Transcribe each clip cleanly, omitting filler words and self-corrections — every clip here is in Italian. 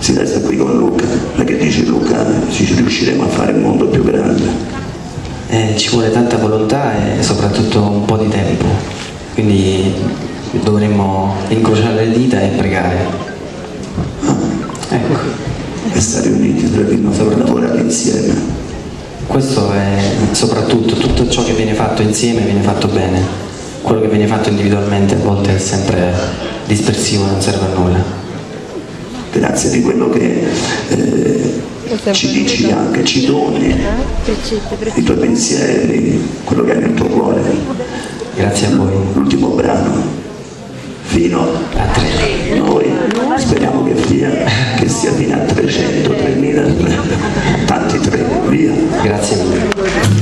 si resta qui con Luca. Ma che dici Luca? Ci riusciremo a fare il mondo più grande? Ci vuole tanta volontà e soprattutto un po' di tempo, quindi dovremmo incrociare le dita e pregare. Ecco. E stare uniti tra di noi per lavorare insieme. Questo è soprattutto, tutto ciò che viene fatto insieme viene fatto bene. Quello che viene fatto individualmente a volte è sempre dispersivo, non serve a nulla. Grazie di quello che ci dici anche, ci doni, i tuoi pensieri, quello che hai nel tuo cuore. Grazie a voi. L'ultimo brano, fino A 3. Noi speriamo che sia fino a 300, 3000, tanti 3, via. Grazie mille.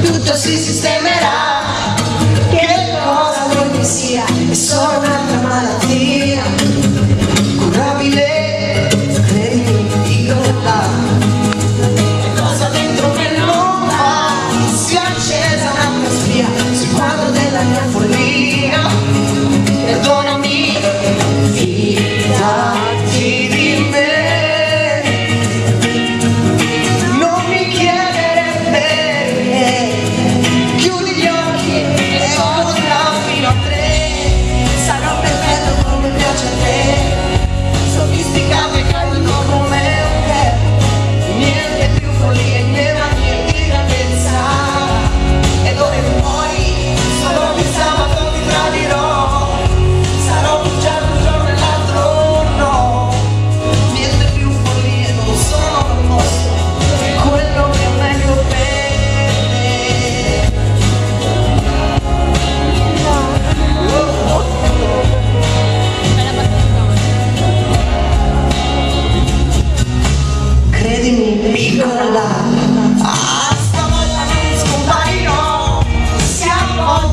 Tutto si sistemerà, che cosa vuoi che sia, è solo un'altra malattia, curabile, credimi, dicola. È cosa dentro che non va, si è accesa un'altra spia sul quadro della mia follia. Perdonami, fidati di me.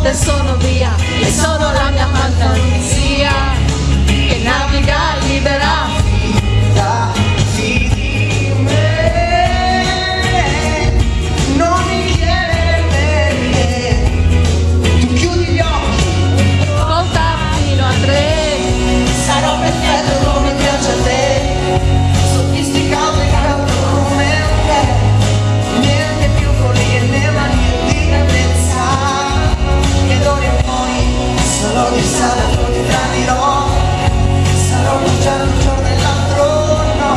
Sono via e sono la mia fantasia che naviga libera. Fidati di me, non mi chiedere perché. Tu chiudi gli occhi, conta fino a 3. Sarò perfetto come piace a te, sofisticato e caldo come te. Niente più follia né manie di grandezza. E d'ora in poi solo di sala non ti tradirò, sarò bruciato un giorno e l'altro no.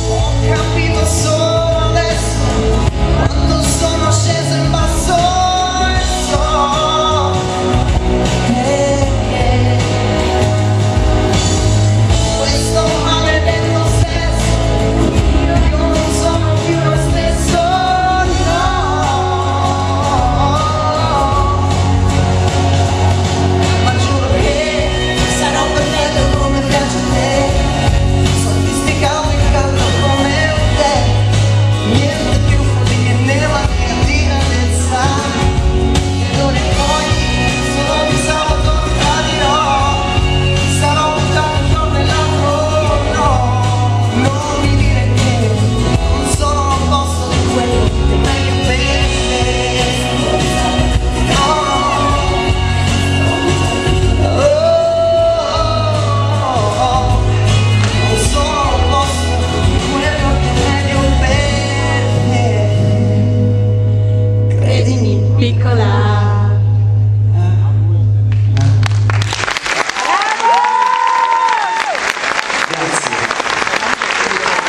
Ho capito solo adesso, quando sono sceso in basso e so che questo maledetto sesso io non sono più lo stesso, no. Ma giuro che sarò perfetto come piace a te, sofisticato e caldo come te. Niente più follia né mania di grandezza. E d'ora in poi solo di sabato ti tradirò, sarò buttato un giorno e l'altro no. Non mi dire che non sono a posto di quello che è meglio per te. No. Non sono a posto di quello che è meglio per te. Credimi, piccola.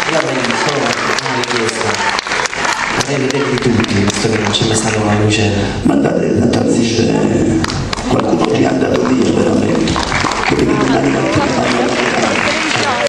Io avrei solo una richiesta. Vorrei vedervi tutti, visto che non c'è mai stata una luce. Mandate